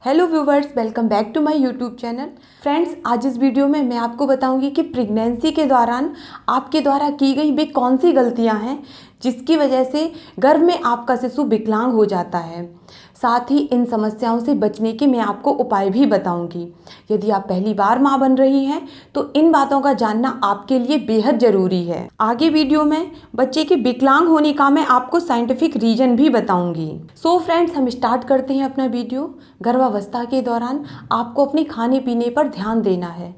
Hello viewers, welcome back to my YouTube channel. Friends, आज इस video में मैं आपको बताऊंगी कि प्रेगनेंसी के दौरान आपके द्वारा की गई वे कौन सी गलतियां हैं जिसकी वजह से गर्भ में आपका शिशु विकलांग हो जाता है। साथ ही इन समस्याओं से बचने के मैं आपको उपाय भी बताऊंगी। यदि आप पहली बार मां बन रही हैं तो इन बातों का जानना आपके लिए बेहद ज़रूरी है। आगे वीडियो में बच्चे के विकलांग होने का मैं आपको साइंटिफिक रीजन भी बताऊंगी। सो फ्रेंड्स, हम स्टार्ट करते हैं अपना वीडियो। गर्भावस्था के दौरान आपको अपने खाने पीने पर ध्यान देना है।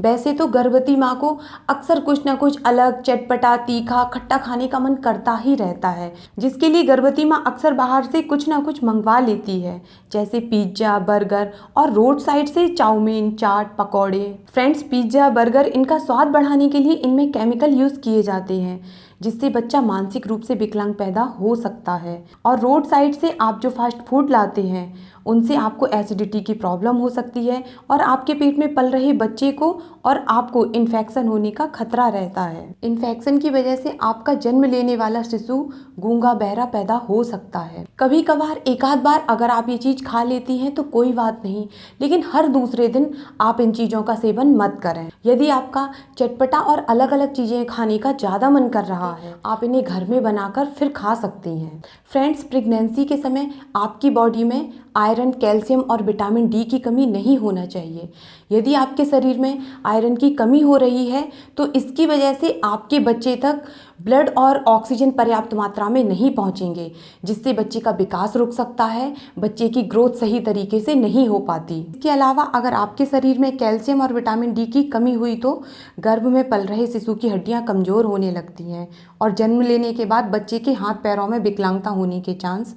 वैसे तो गर्भवती माँ को अक्सर कुछ ना कुछ अलग, चटपटा, तीखा, खट्टा खाने का मन करता ही रहता है, जिसके लिए गर्भवती माँ अक्सर बाहर से कुछ ना कुछ मंगवा लेती है, जैसे पिज्ज़ा, बर्गर और रोड साइड से चाउमीन, चाट, पकौड़े। फ्रेंड्स, पिज्ज़ा, बर्गर इनका स्वाद बढ़ाने के लिए इनमें केमिकल यूज़ किए जाते हैं, जिससे बच्चा मानसिक रूप से विकलांग पैदा हो सकता है। और रोड साइड से आप जो फास्ट फूड लाते हैं उनसे आपको एसिडिटी की प्रॉब्लम हो सकती है और आपके पेट में पल रहे बच्चे को और आपको इन्फेक्शन होने का खतरा रहता है। इन्फेक्शन की वजह से आपका जन्म लेने वाला शिशु गूंगा बहरा पैदा हो सकता है। कभी कभार एक आध बार अगर आप ये चीज़ खा लेती हैं तो कोई बात नहीं, लेकिन हर दूसरे दिन आप इन चीज़ों का सेवन मत करें। यदि आपका चटपटा और अलग अलग चीज़ें खाने का ज़्यादा मन कर रहा है, आप इन्हें घर में बनाकर फिर खा सकती हैं। फ्रेंड्स, प्रेगनेंसी के समय आपकी बॉडी में आयरन, कैल्शियम और विटामिन डी की कमी नहीं होना चाहिए। यदि आपके शरीर में आयरन की कमी हो रही है तो इसकी वजह से आपके बच्चे तक ब्लड और ऑक्सीजन पर्याप्त मात्रा में नहीं पहुंचेंगे, जिससे बच्चे का विकास रुक सकता है, बच्चे की ग्रोथ सही तरीके से नहीं हो पाती। इसके अलावा अगर आपके शरीर में कैल्शियम और विटामिन डी की कमी हुई तो गर्भ में पल रहे शिशु की हड्डियां कमज़ोर होने लगती हैं और जन्म लेने के बाद बच्चे के हाथ पैरों में विकलांगता होने के चांस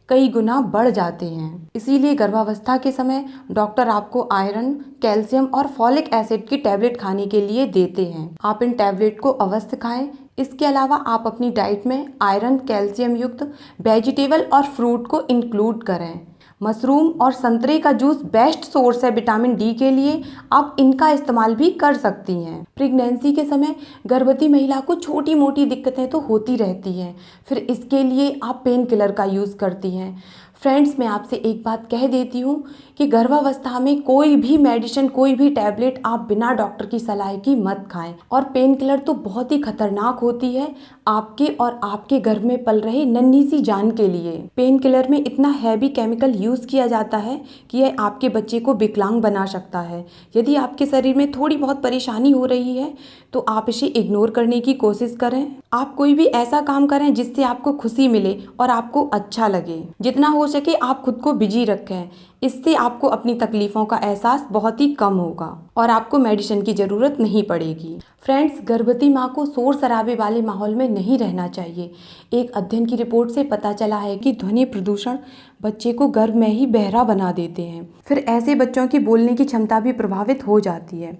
कई गुना बढ़ जाते हैं। इसीलिए गर्भावस्था के समय डॉक्टर आपको आयरन, कैल्शियम और फॉलिक एसिड की टैबलेट खाने के लिए देते हैं। आप इन टैबलेट को अवश्य खाएं। इसके अलावा आप अपनी डाइट में आयरन, कैल्शियम युक्त वेजिटेबल और फ्रूट को इंक्लूड करें। मशरूम और संतरे का जूस बेस्ट सोर्स है विटामिन डी के लिए, आप इनका इस्तेमाल भी कर सकती हैं। प्रेगनेंसी के समय गर्भवती महिला को छोटी मोटी दिक्कतें तो होती रहती हैं, फिर इसके लिए आप पेन किलर का यूज़ करती हैं। फ्रेंड्स, मैं आपसे एक बात कह देती हूँ कि गर्भावस्था में कोई भी मेडिसिन, कोई भी टैबलेट आप बिना डॉक्टर की सलाह की मत खाएं। और पेन किलर तो बहुत ही खतरनाक होती है आपके और आपके गर्भ में पल रहे नन्ही सी जान के लिए। पेन किलर में इतना हैवी केमिकल यूज़ किया जाता है कि यह आपके बच्चे को विकलांग बना सकता है। यदि आपके शरीर में थोड़ी बहुत परेशानी हो रही है तो आप इसे इग्नोर करने की कोशिश करें। आप कोई भी ऐसा काम करें जिससे आपको खुशी मिले और आपको अच्छा लगे। जितना हो सके आप खुद को बिजी रखें, इससे आपको अपनी तकलीफ़ों का एहसास बहुत ही कम होगा और आपको मेडिसिन की ज़रूरत नहीं पड़ेगी। फ्रेंड्स, गर्भवती माँ को शोर शराबे वाले माहौल में नहीं रहना चाहिए। एक अध्ययन की रिपोर्ट से पता चला है कि ध्वनि प्रदूषण बच्चे को गर्भ में ही बहरा बना देते हैं। फिर ऐसे बच्चों की बोलने की क्षमता भी प्रभावित हो जाती है,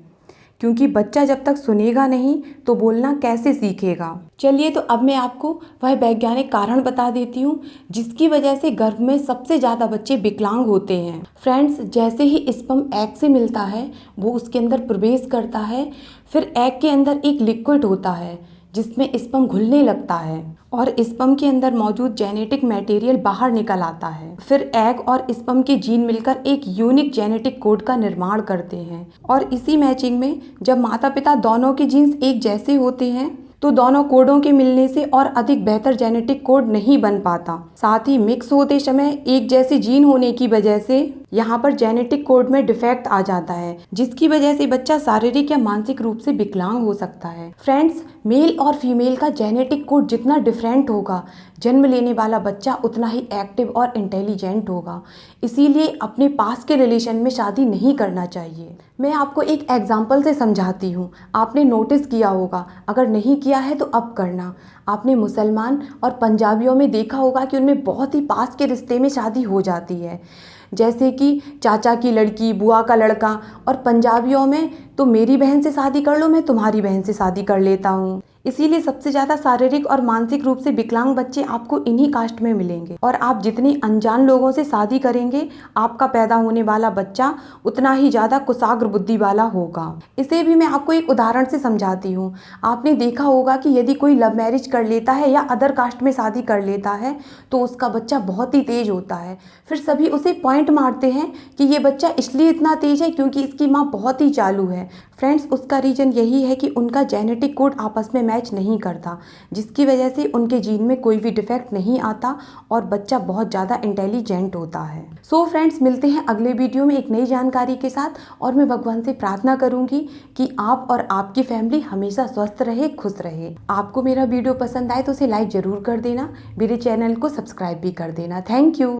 क्योंकि बच्चा जब तक सुनेगा नहीं तो बोलना कैसे सीखेगा। चलिए, तो अब मैं आपको वह वैज्ञानिक कारण बता देती हूँ जिसकी वजह से गर्भ में सबसे ज़्यादा बच्चे विकलांग होते हैं। फ्रेंड्स, जैसे ही स्पर्म एग से मिलता है वो उसके अंदर प्रवेश करता है, फिर एग के अंदर एक लिक्विड होता है जिसमें स्पर्म घुलने लगता है और स्पर्म के अंदर मौजूद जेनेटिक मटेरियल बाहर निकल आता है। फिर एग और स्पर्म के जीन मिलकर एक यूनिक जेनेटिक कोड का निर्माण करते हैं और इसी मैचिंग में जब माता पिता दोनों के जीन्स एक जैसे होते हैं तो दोनों कोडों के मिलने से और अधिक बेहतर जेनेटिक कोड नहीं बन पाता। साथ ही मिक्स होते समय एक जैसे जीन होने की वजह से यहाँ पर जेनेटिक कोड में डिफेक्ट आ जाता है, जिसकी वजह से बच्चा शारीरिक या मानसिक रूप से विकलांग हो सकता है। फ्रेंड्स, मेल और फीमेल का जेनेटिक कोड जितना डिफरेंट होगा, जन्म लेने वाला बच्चा उतना ही एक्टिव और इंटेलिजेंट होगा। इसीलिए अपने पास के रिलेशन में शादी नहीं करना चाहिए। मैं आपको एक एग्जाम्पल से समझाती हूँ, आपने नोटिस किया होगा, अगर नहीं किया है तो अब करना। आपने मुसलमान और पंजाबियों में देखा होगा कि उनमें बहुत ही पास के रिश्ते में शादी हो जाती है, जैसे कि चाचा की लड़की, बुआ का लड़का, और पंजाबियों में तो मेरी बहन से शादी कर लो, मैं तुम्हारी बहन से शादी कर लेता हूँ। इसीलिए सबसे ज़्यादा शारीरिक और मानसिक रूप से विकलांग बच्चे आपको इन्हीं कास्ट में मिलेंगे। और आप जितनी अनजान लोगों से शादी करेंगे, आपका पैदा होने वाला बच्चा उतना ही ज़्यादा कुशाग्र बुद्धि वाला होगा। इसे भी मैं आपको एक उदाहरण से समझाती हूँ। आपने देखा होगा कि यदि कोई लव मैरिज कर लेता है या अदर कास्ट में शादी कर लेता है तो उसका बच्चा बहुत ही तेज होता है। फिर सभी उसे पॉइंट मारते हैं कि ये बच्चा इसलिए इतना तेज है क्योंकि इसकी माँ बहुत ही चालू है। फ्रेंड्स, उसका रीज़न यही है कि उनका जेनेटिक कोड आपस में मैच नहीं करता, जिसकी वजह से उनके जीन में कोई भी डिफेक्ट नहीं आता और बच्चा बहुत ज़्यादा इंटेलिजेंट होता है। सो फ्रेंड्स, मिलते हैं अगले वीडियो में एक नई जानकारी के साथ। और मैं भगवान से प्रार्थना करूंगी कि आप और आपकी फैमिली हमेशा स्वस्थ रहे, खुश रहे। आपको मेरा वीडियो पसंद आए तो उसे लाइक ज़रूर कर देना, मेरे चैनल को सब्सक्राइब भी कर देना। Thank you.